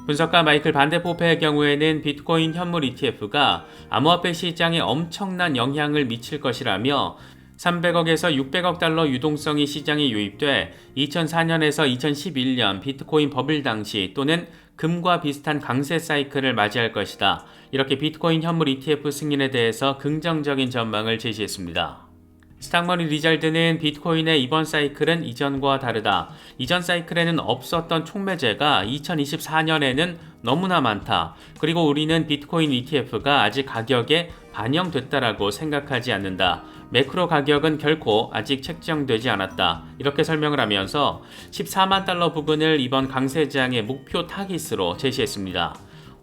분석가 마이클 반데포페의 경우에는 비트코인 현물 ETF가 암호화폐 시장에 엄청난 영향을 미칠 것이라며 300억에서 600억 달러 유동성이 시장에 유입돼 2004년에서 2011년 비트코인 버블 당시 또는 금과 비슷한 강세 사이클을 맞이할 것이다. 이렇게 비트코인 현물 ETF 승인에 대해서 긍정적인 전망을 제시했습니다. 스탁머니 리잘드는 비트코인의 이번 사이클은 이전과 다르다. 이전 사이클에는 없었던 촉매제가 2024년에는 너무나 많다. 그리고 우리는 비트코인 ETF가 아직 가격에 반영됐다라고 생각하지 않는다. 매크로 가격은 결코 아직 책정되지 않았다. 이렇게 설명을 하면서 14만 달러 부근을 이번 강세장의 목표 타깃으로 제시했습니다.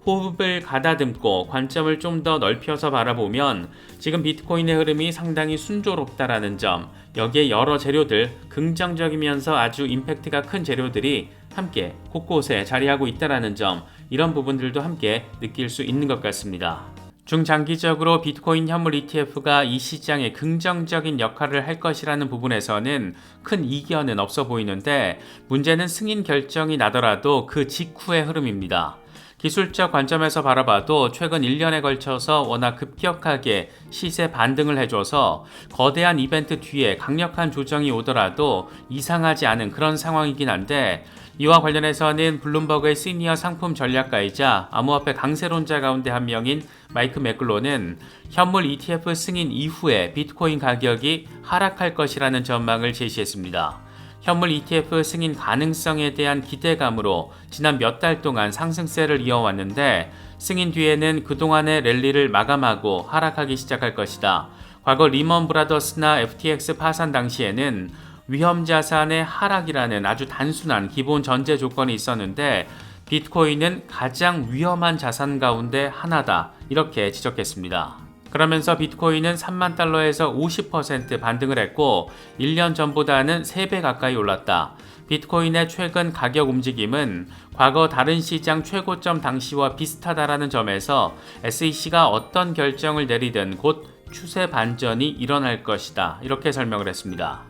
호흡을 가다듬고 관점을 좀 더 넓혀서 바라보면 지금 비트코인의 흐름이 상당히 순조롭다라는 점, 여기에 여러 재료들, 긍정적이면서 아주 임팩트가 큰 재료들이 함께 곳곳에 자리하고 있다라는 점, 이런 부분들도 함께 느낄 수 있는 것 같습니다. 중장기적으로 비트코인 현물 ETF가 이 시장에 긍정적인 역할을 할 것이라는 부분에서는 큰 이견은 없어 보이는데, 문제는 승인 결정이 나더라도 그 직후의 흐름입니다. 기술적 관점에서 바라봐도 최근 1년에 걸쳐서 워낙 급격하게 시세 반등을 해줘서 거대한 이벤트 뒤에 강력한 조정이 오더라도 이상하지 않은 그런 상황이긴 한데, 이와 관련해서는 블룸버그의 시니어 상품 전략가이자 암호화폐 강세론자 가운데 한 명인 마이크 맥글로는 현물 ETF 승인 이후에 비트코인 가격이 하락할 것이라는 전망을 제시했습니다. 현물 ETF 승인 가능성에 대한 기대감으로 지난 몇 달 동안 상승세를 이어왔는데, 승인 뒤에는 그동안의 랠리를 마감하고 하락하기 시작할 것이다. 과거 리먼 브라더스나 FTX 파산 당시에는 위험 자산의 하락이라는 아주 단순한 기본 전제 조건이 있었는데, 비트코인은 가장 위험한 자산 가운데 하나다. 이렇게 지적했습니다. 그러면서 비트코인은 3만 달러에서 50% 반등을 했고 1년 전보다는 3배 가까이 올랐다. 비트코인의 최근 가격 움직임은 과거 다른 시장 최고점 당시와 비슷하다라는 점에서 SEC가 어떤 결정을 내리든 곧 추세 반전이 일어날 것이다. 이렇게 설명을 했습니다.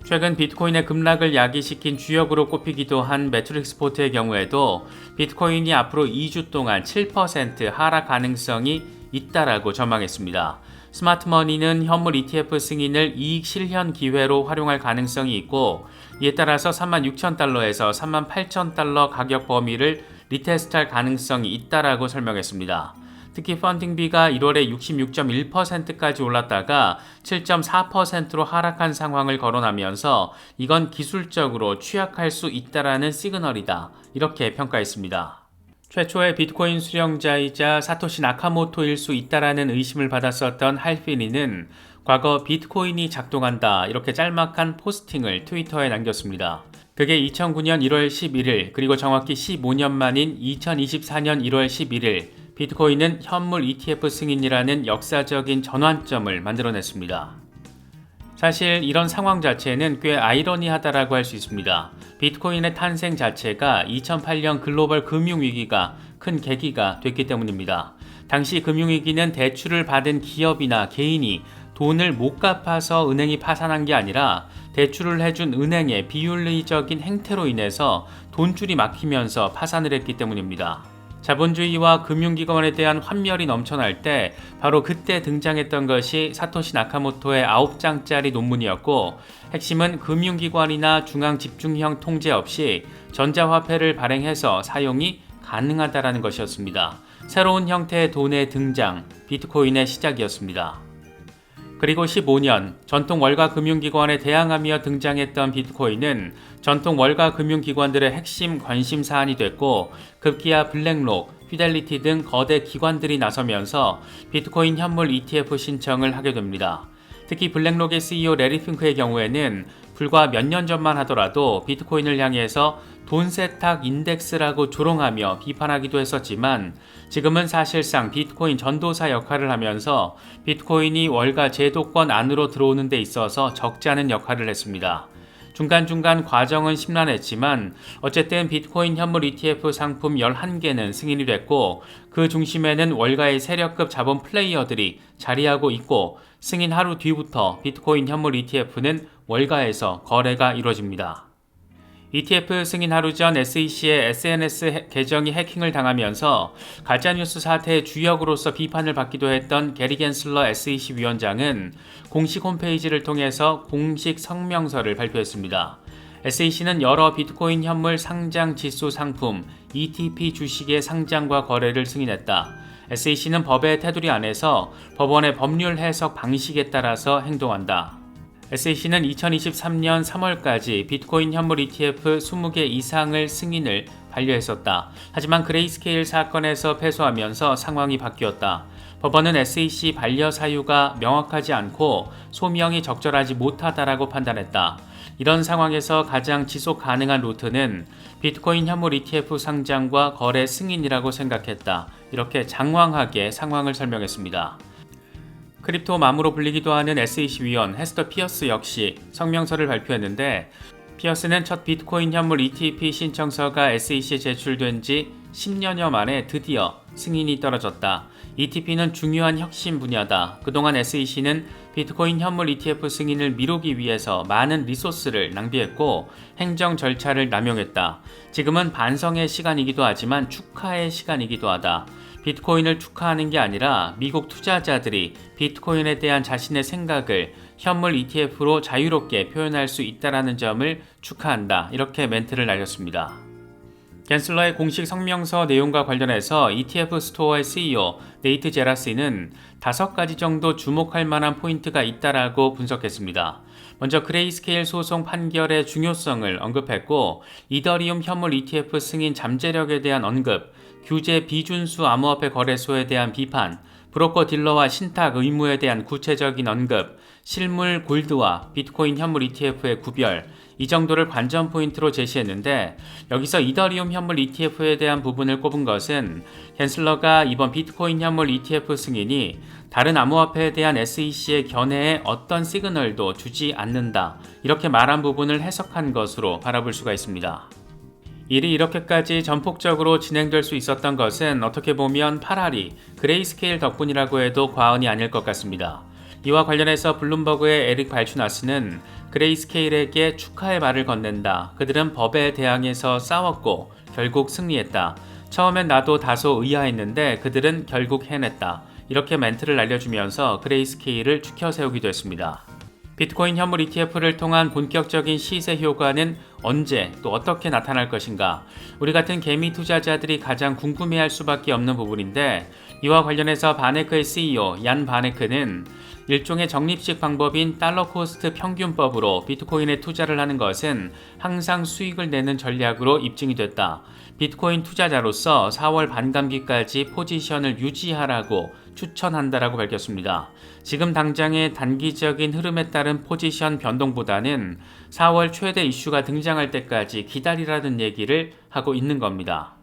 최근 비트코인의 급락을 야기시킨 주역으로 꼽히기도 한 매트릭스포트의 경우에도 비트코인이 앞으로 2주 동안 7% 하락 가능성이 있다라고 전망했습니다. 스마트머니는 현물 ETF 승인을 이익 실현 기회로 활용할 가능성이 있고, 이에 따라서 36,000달러에서 38,000달러 가격 범위를 리테스트할 가능성이 있다라고 설명했습니다. 특히 펀딩비가 1월에 66.1%까지 올랐다가 7.4%로 하락한 상황을 거론하면서 이건 기술적으로 취약할 수 있다라는 시그널이다. 이렇게 평가했습니다. 최초의 비트코인 수령자이자 사토시 나카모토일 수 있다라는 의심을 받았었던 할피니는 과거 비트코인이 작동한다, 이렇게 짤막한 포스팅을 트위터에 남겼습니다. 그게 2009년 1월 11일, 그리고 정확히 15년 만인 2024년 1월 11일 비트코인은 현물 ETF 승인이라는 역사적인 전환점을 만들어냈습니다. 사실 이런 상황 자체는 꽤 아이러니하다라고 할 수 있습니다. 비트코인의 탄생 자체가 2008년 글로벌 금융위기가 큰 계기가 됐기 때문입니다. 당시 금융위기는 대출을 받은 기업이나 개인이 돈을 못 갚아서 은행이 파산한 게 아니라 대출을 해준 은행의 비윤리적인 행태로 인해서 돈줄이 막히면서 파산을 했기 때문입니다. 자본주의와 금융기관에 대한 환멸이 넘쳐날 때 바로 그때 등장했던 것이 사토시 나카모토의 9장짜리 논문이었고, 핵심은 금융기관이나 중앙집중형 통제 없이 전자화폐를 발행해서 사용이 가능하다라는 것이었습니다. 새로운 형태의 돈의 등장, 비트코인의 시작이었습니다. 그리고 15년 전통 월가 금융기관에 대항하며 등장했던 비트코인은 전통 월가 금융기관들의 핵심 관심 사안이 됐고, 급기야 블랙록, 피델리티 등 거대 기관들이 나서면서 비트코인 현물 ETF 신청을 하게 됩니다. 특히 블랙록의 CEO 레리 핑크의 경우에는 불과 몇 년 전만 하더라도 비트코인을 향해서 돈 세탁 인덱스라고 조롱하며 비판하기도 했었지만, 지금은 사실상 비트코인 전도사 역할을 하면서 비트코인이 월가 제도권 안으로 들어오는 데 있어서 적지 않은 역할을 했습니다. 중간중간 과정은 심란했지만 어쨌든 비트코인 현물 ETF 상품 11개는 승인이 됐고, 그 중심에는 월가의 세력급 자본 플레이어들이 자리하고 있고, 승인 하루 뒤부터 비트코인 현물 ETF는 월가에서 거래가 이루어집니다. ETF 승인 하루 전 SEC의 SNS 계정이 해킹을 당하면서 가짜뉴스 사태의 주역으로서 비판을 받기도 했던 게리 겐슬러 SEC 위원장은 공식 홈페이지를 통해서 공식 성명서를 발표했습니다. SEC는 여러 비트코인 현물 상장 지수 상품 ETP 주식의 상장과 거래를 승인했다. SEC는 법의 테두리 안에서 법원의 법률 해석 방식에 따라서 행동한다. SEC는 2023년 3월까지 비트코인 현물 ETF 20개 이상을 승인을 반려했었다. 하지만 그레이스케일 사건에서 패소하면서 상황이 바뀌었다. 법원은 SEC 반려 사유가 명확하지 않고 소명이 적절하지 못하다라고 판단했다. 이런 상황에서 가장 지속 가능한 루트는 비트코인 현물 ETF 상장과 거래 승인이라고 생각했다. 이렇게 장황하게 상황을 설명했습니다. 크립토 맘으로 불리기도 하는 SEC 위원 헤스터 피어스 역시 성명서를 발표했는데, 피어스는 첫 비트코인 현물 ETF 신청서가 SEC에 제출된 지 10년여 만에 드디어 승인이 떨어졌다. ETP는 중요한 혁신 분야다. 그동안 SEC는 비트코인 현물 ETF 승인을 미루기 위해서 많은 리소스를 낭비했고 행정 절차를 남용했다. 지금은 반성의 시간이기도 하지만 축하의 시간이기도 하다. 비트코인을 축하하는 게 아니라 미국 투자자들이 비트코인에 대한 자신의 생각을 현물 ETF로 자유롭게 표현할 수 있다는 점을 축하한다. 이렇게 멘트를 날렸습니다. 겐슬러의 공식 성명서 내용과 관련해서 ETF 스토어의 CEO 네이트 제라시는 5가지 정도 주목할 만한 포인트가 있다라고 분석했습니다. 먼저 그레이스케일 소송 판결의 중요성을 언급했고, 이더리움 현물 ETF 승인 잠재력에 대한 언급, 규제 비준수 암호화폐 거래소에 대한 비판, 브로커 딜러와 신탁 의무에 대한 구체적인 언급, 실물 골드와 비트코인 현물 ETF의 구별, 이 정도를 관전 포인트로 제시했는데, 여기서 이더리움 현물 ETF에 대한 부분을 꼽은 것은 겐슬러가 이번 비트코인 현물 ETF 승인이 다른 암호화폐에 대한 SEC의 견해에 어떤 시그널도 주지 않는다, 이렇게 말한 부분을 해석한 것으로 바라볼 수가 있습니다. 일이 이렇게까지 전폭적으로 진행될 수 있었던 것은 어떻게 보면 파라리, 그레이스케일 덕분이라고 해도 과언이 아닐 것 같습니다. 이와 관련해서 블룸버그의 에릭 발추나스는 그레이스케일에게 축하의 말을 건넨다. 그들은 법에 대항해서 싸웠고 결국 승리했다. 처음엔 나도 다소 의아했는데 그들은 결국 해냈다. 이렇게 멘트를 날려주면서 그레이스케일을 추켜 세우기도 했습니다. 비트코인 현물 ETF를 통한 본격적인 시세 효과는 언제 또 어떻게 나타날 것인가? 우리 같은 개미 투자자들이 가장 궁금해할 수밖에 없는 부분인데, 이와 관련해서 바네크의 CEO 얀 바네크는 일종의 적립식 방법인 달러 코스트 평균법으로 비트코인에 투자를 하는 것은 항상 수익을 내는 전략으로 입증이 됐다. 비트코인 투자자로서 4월 반감기까지 포지션을 유지하라고 추천한다라고 밝혔습니다. 지금 당장의 단기적인 흐름에 따른 포지션 변동보다는 4월 최대 이슈가 등장할 때까지 기다리라는 얘기를 하고 있는 겁니다.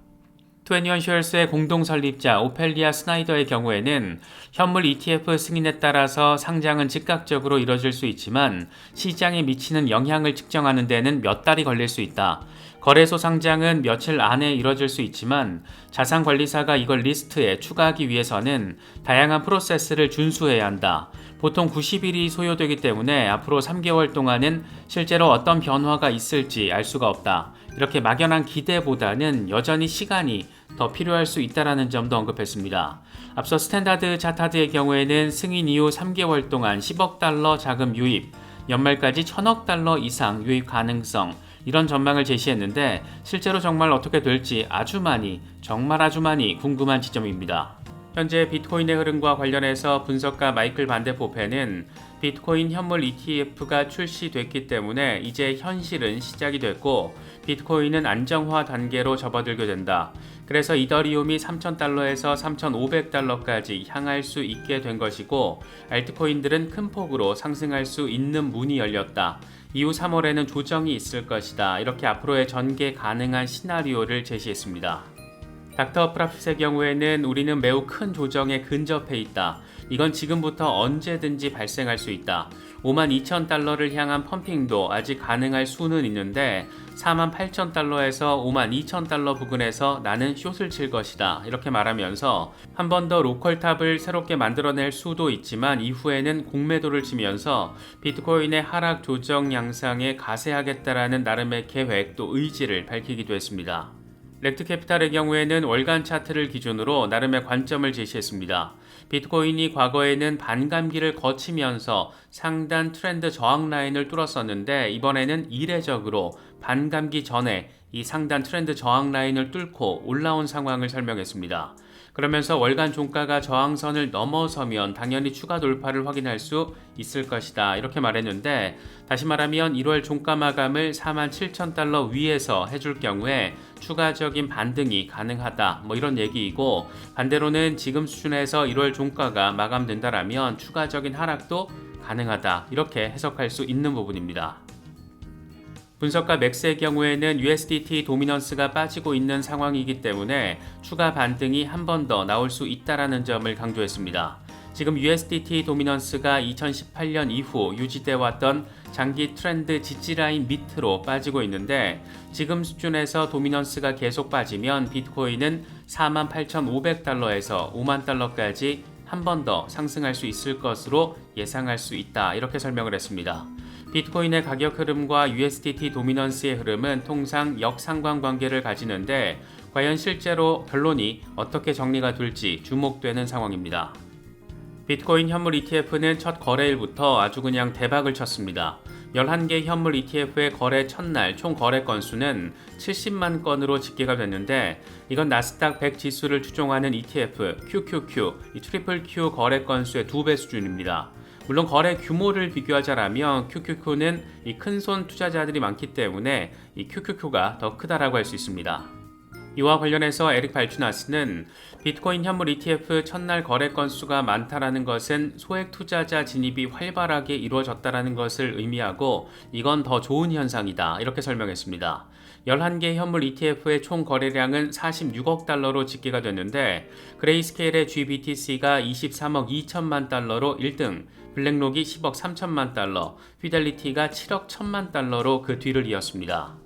21쉐어스의 공동 설립자 오펠리아 스나이더의 경우에는 현물 ETF 승인에 따라서 상장은 즉각적으로 이뤄질 수 있지만 시장에 미치는 영향을 측정하는 데는 몇 달이 걸릴 수 있다. 거래소 상장은 며칠 안에 이뤄질 수 있지만 자산관리사가 이걸 리스트에 추가하기 위해서는 다양한 프로세스를 준수해야 한다. 보통 90일이 소요되기 때문에 앞으로 3개월 동안은 실제로 어떤 변화가 있을지 알 수가 없다. 이렇게 막연한 기대보다는 여전히 시간이 더 필요할 수 있다는 점도 언급했습니다. 앞서 스탠다드 차타드의 경우에는 승인 이후 3개월 동안 10억 달러 자금 유입, 연말까지 1000억 달러 이상 유입 가능성, 이런 전망을 제시했는데 실제로 정말 어떻게 될지 정말 아주 많이 궁금한 지점입니다. 현재 비트코인의 흐름과 관련해서 분석가 마이클 반데포페는 비트코인 현물 ETF가 출시됐기 때문에 이제 현실은 시작이 됐고 비트코인은 안정화 단계로 접어들게 된다. 그래서 이더리움이 3,000달러에서 3,500달러까지 향할 수 있게 된 것이고 알트코인들은 큰 폭으로 상승할 수 있는 문이 열렸다. 이후 3월에는 조정이 있을 것이다. 이렇게 앞으로의 전개 가능한 시나리오를 제시했습니다. 닥터 프라핏의 경우에는 우리는 매우 큰 조정에 근접해 있다. 이건 지금부터 언제든지 발생할 수 있다. 52,000달러를 향한 펌핑도 아직 가능할 수는 있는데 48,000달러에서 52,000달러 부근에서 나는 숏을 칠 것이다 이렇게 말하면서 한 번 더 로컬탑을 새롭게 만들어낼 수도 있지만 이후에는 공매도를 치면서 비트코인의 하락 조정 양상에 가세하겠다라는 나름의 계획 또 의지를 밝히기도 했습니다. 렉트캐피탈의 경우에는 월간 차트를 기준으로 나름의 관점을 제시했습니다. 비트코인이 과거에는 반감기를 거치면서 상단 트렌드 저항 라인을 뚫었었는데 이번에는 이례적으로 반감기 전에 이 상단 트렌드 저항 라인을 뚫고 올라온 상황을 설명했습니다. 그러면서 월간 종가가 저항선을 넘어서면 당연히 추가 돌파를 확인할 수 있을 것이다 이렇게 말했는데 다시 말하면 1월 종가 마감을 47,000달러 위에서 해줄 경우에 추가적인 반등이 가능하다 이런 얘기이고 반대로는 지금 수준에서 1월 종가가 마감된다라면 추가적인 하락도 가능하다 이렇게 해석할 수 있는 부분입니다. 분석가 맥스의 경우에는 USDT 도미넌스가 빠지고 있는 상황이기 때문에 추가 반등이 한 번 더 나올 수 있다라는 점을 강조했습니다. 지금 USDT 도미넌스가 2018년 이후 유지돼 왔던 장기 트렌드 지지라인 밑으로 빠지고 있는데 지금 수준에서 도미넌스가 계속 빠지면 비트코인은 48,500달러에서 5만 달러까지 한 번 더 상승할 수 있을 것으로 예상할 수 있다 이렇게 설명을 했습니다. 비트코인의 가격 흐름과 USDT 도미넌스의 흐름은 통상 역상관관계를 가지는데 과연 실제로 결론이 어떻게 정리가 될지 주목되는 상황입니다. 비트코인 현물 ETF는 첫 거래일부터 아주 그냥 대박을 쳤습니다. 11개 현물 ETF의 거래 첫날 총 거래 건수는 70만 건으로 집계가 됐는데 이건 나스닥 100 지수를 추종하는 ETF QQQ, 이 트리플 Q 거래 건수의 2배 수준입니다. 물론 거래 규모를 비교하자라면 QQQ는 이 큰손 투자자들이 많기 때문에 이 QQQ가 더 크다라고 할 수 있습니다. 이와 관련해서 에릭 발추나스는 비트코인 현물 ETF 첫날 거래 건수가 많다라는 것은 소액 투자자 진입이 활발하게 이루어졌다라는 것을 의미하고 이건 더 좋은 현상이다 이렇게 설명했습니다. 11개 현물 ETF의 총 거래량은 46억 달러로 집계가 됐는데 그레이스케일의 GBTC가 23억 2천만 달러로 1등, 블랙록이 10억 3천만 달러, 피델리티가 7억 1천만 달러로 그 뒤를 이었습니다.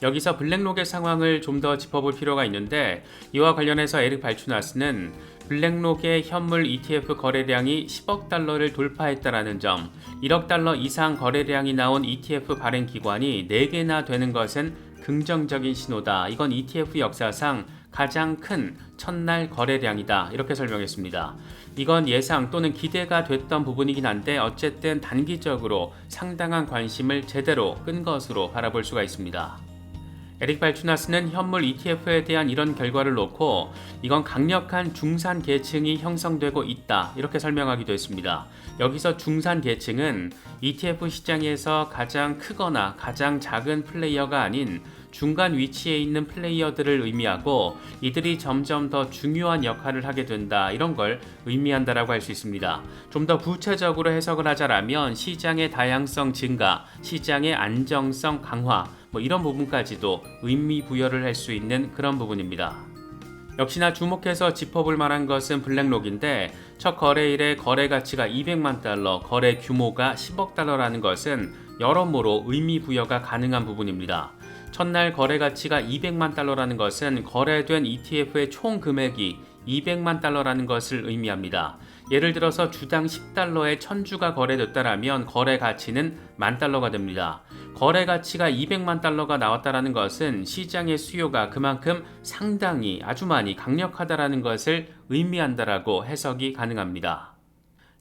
여기서 블랙록의 상황을 좀 더 짚어볼 필요가 있는데 이와 관련해서 에릭 발추나스는 블랙록의 현물 ETF 거래량이 10억 달러를 돌파했다라는 점, 1억 달러 이상 거래량이 나온 ETF 발행 기관이 4개나 되는 것은 긍정적인 신호다. 이건 ETF 역사상 가장 큰 첫날 거래량이다. 이렇게 설명했습니다. 이건 예상 또는 기대가 됐던 부분이긴 한데 어쨌든 단기적으로 상당한 관심을 제대로 끈 것으로 바라볼 수가 있습니다. 에릭 발추나스는 현물 ETF에 대한 이런 결과를 놓고 이건 강력한 중산 계층이 형성되고 있다 이렇게 설명하기도 했습니다. 여기서 중산 계층은 ETF 시장에서 가장 크거나 가장 작은 플레이어가 아닌 중간 위치에 있는 플레이어들을 의미하고 이들이 점점 더 중요한 역할을 하게 된다 이런 걸 의미한다라고 할 수 있습니다. 좀 더 구체적으로 해석을 하자라면 시장의 다양성 증가, 시장의 안정성 강화 이런 부분까지도 의미 부여를 할 수 있는 그런 부분입니다. 역시나 주목해서 짚어볼 만한 것은 블랙록인데 첫 거래일에 거래 가치가 200만 달러, 거래 규모가 10억 달러라는 것은 여러모로 의미 부여가 가능한 부분입니다. 첫날 거래 가치가 200만 달러라는 것은 거래된 ETF의 총 금액이 200만 달러라는 것을 의미합니다. 예를 들어서 주당 10달러에 1000주가 거래됐다라면 거래 가치는 10,000달러가 됩니다. 거래 가치가 200만 달러가 나왔다라는 것은 시장의 수요가 그만큼 상당히 아주 많이 강력하다라는 것을 의미한다라고 해석이 가능합니다.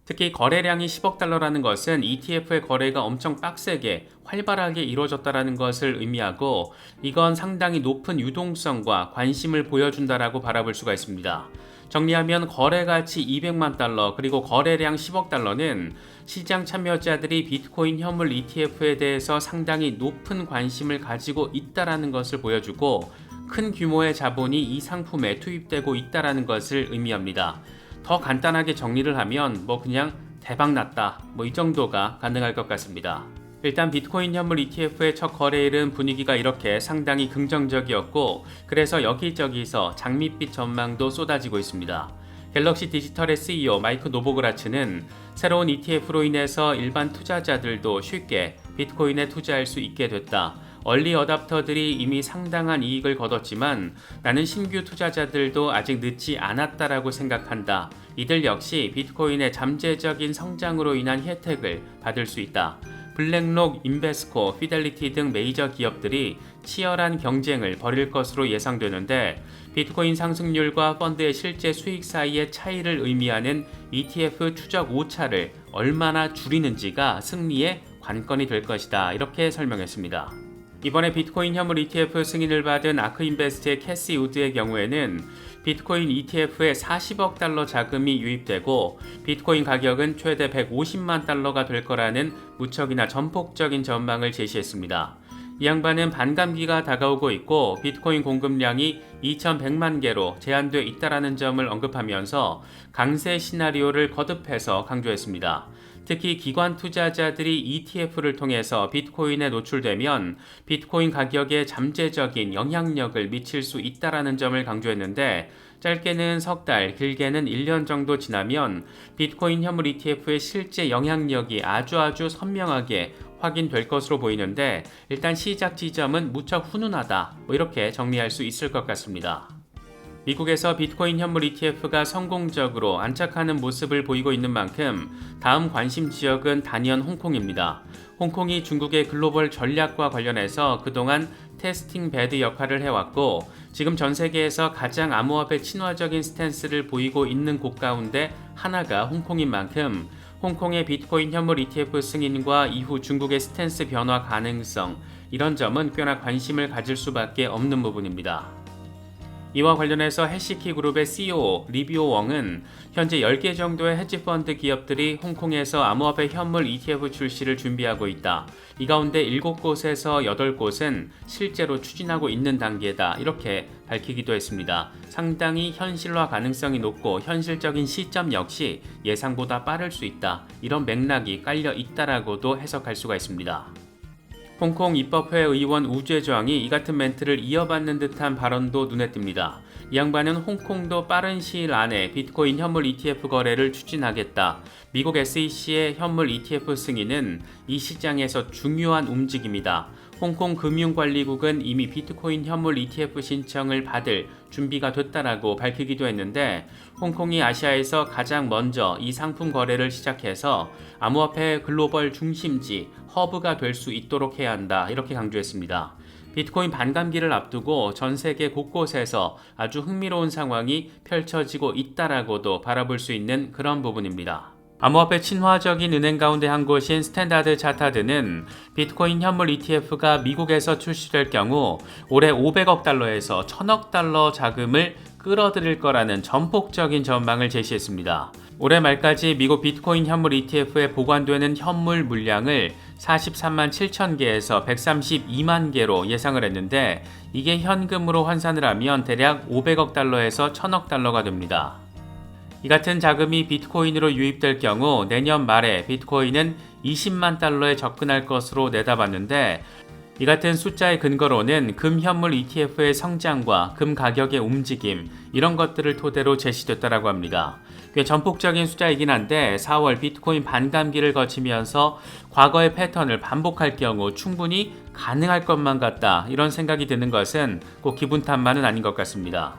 특히 거래량이 10억 달러라는 것은 ETF의 거래가 엄청 빡세게 활발하게 이루어졌다는 것을 의미하고 이건 상당히 높은 유동성과 관심을 보여준다라고 바라볼 수가 있습니다. 정리하면 거래가치 200만 달러 그리고 거래량 10억 달러는 시장 참여자들이 비트코인 현물 ETF에 대해서 상당히 높은 관심을 가지고 있다는 것을 보여주고 큰 규모의 자본이 이 상품에 투입되고 있다는 것을 의미합니다. 더 간단하게 정리를 하면 그냥 대박났다 이 정도가 가능할 것 같습니다. 일단 비트코인 현물 ETF의 첫 거래일은 분위기가 이렇게 상당히 긍정적이었고 그래서 여기저기서 장밋빛 전망도 쏟아지고 있습니다. 갤럭시 디지털의 CEO 마이크 노보그라츠는 새로운 ETF로 인해서 일반 투자자들도 쉽게 비트코인에 투자할 수 있게 됐다. 얼리 어답터들이 이미 상당한 이익을 거뒀지만 나는 신규 투자자들도 아직 늦지 않았다라고 생각한다. 이들 역시 비트코인의 잠재적인 성장으로 인한 혜택을 받을 수 있다. 블랙록, 인베스코, 피델리티 등 메이저 기업들이 치열한 경쟁을 벌일 것으로 예상되는데 비트코인 상승률과 펀드의 실제 수익 사이의 차이를 의미하는 ETF 추적 오차를 얼마나 줄이는지가 승리의 관건이 될 것이다. 이렇게 설명했습니다. 이번에 비트코인 현물 ETF 승인을 받은 아크인베스트의 캐시 우드의 경우에는 비트코인 ETF에 40억 달러 자금이 유입되고 비트코인 가격은 최대 150만 달러가 될 거라는 무척이나 전폭적인 전망을 제시했습니다. 이 양반은 반감기가 다가오고 있고 비트코인 공급량이 2100만 개로 제한돼 있다라는 점을 언급하면서 강세 시나리오를 거듭해서 강조했습니다. 특히 기관 투자자들이 ETF를 통해서 비트코인에 노출되면 비트코인 가격에 잠재적인 영향력을 미칠 수 있다라는 점을 강조했는데 짧게는 석 달, 길게는 1년 정도 지나면 비트코인 현물 ETF의 실제 영향력이 아주 선명하게 확인될 것으로 보이는데 일단 시작 지점은 무척 훈훈하다. 이렇게 정리할 수 있을 것 같습니다. 미국에서 비트코인 현물 ETF가 성공적으로 안착하는 모습을 보이고 있는 만큼 다음 관심 지역은 단연 홍콩입니다. 홍콩이 중국의 글로벌 전략과 관련해서 그동안 테스팅 베드 역할을 해왔고 지금 전 세계에서 가장 암호화폐 친화적인 스탠스를 보이고 있는 곳 가운데 하나가 홍콩인 만큼 홍콩의 비트코인 현물 ETF 승인과 이후 중국의 스탠스 변화 가능성 이런 점은 꽤나 관심을 가질 수밖에 없는 부분입니다. 이와 관련해서 해시키 그룹의 CEO 리비오 웡은 현재 10개 정도의 헤지펀드 기업들이 홍콩에서 암호화폐 현물 ETF 출시를 준비하고 있다. 이 가운데 7곳에서 8곳은 실제로 추진하고 있는 단계다. 이렇게 밝히기도 했습니다. 상당히 현실화 가능성이 높고 현실적인 시점 역시 예상보다 빠를 수 있다. 이런 맥락이 깔려 있다라고도 해석할 수가 있습니다. 홍콩 입법회 의원 우죄좌ang이 이 같은 멘트를 이어받는 듯한 발언도 눈에 띕니다. 이 양반은 홍콩도 빠른 시일 안에 비트코인 현물 ETF 거래를 추진하겠다. 미국 SEC의 현물 ETF 승인은 이 시장에서 중요한 움직임이다. 홍콩 금융관리국은 이미 비트코인 현물 ETF 신청을 받을 준비가 됐다라고 밝히기도 했는데 홍콩이 아시아에서 가장 먼저 이 상품 거래를 시작해서 암호화폐 글로벌 중심지 허브가 될 수 있도록 해야 한다. 이렇게 강조했습니다. 비트코인 반감기를 앞두고 전 세계 곳곳에서 아주 흥미로운 상황이 펼쳐지고 있다라고도 바라볼 수 있는 그런 부분입니다. 암호화폐 친화적인 은행 가운데 한 곳인 스탠다드 차타드는 비트코인 현물 ETF가 미국에서 출시될 경우 올해 500억 달러에서 1000억 달러 자금을 끌어들일 거라는 전폭적인 전망을 제시했습니다. 올해 말까지 미국 비트코인 현물 ETF에 보관되는 현물 물량을 43만 7천 개에서 132만 개로 예상을 했는데 이게 현금으로 환산을 하면 대략 500억 달러에서 1000억 달러가 됩니다. 이 같은 자금이 비트코인으로 유입될 경우 내년 말에 비트코인은 20만 달러에 접근할 것으로 내다봤는데 이 같은 숫자의 근거로는 금 현물 ETF의 성장과 금 가격의 움직임 이런 것들을 토대로 제시됐다라고 합니다. 꽤 전폭적인 숫자이긴 한데 4월 비트코인 반감기를 거치면서 과거의 패턴을 반복할 경우 충분히 가능할 것만 같다 이런 생각이 드는 것은 꼭 기분 탓만은 아닌 것 같습니다.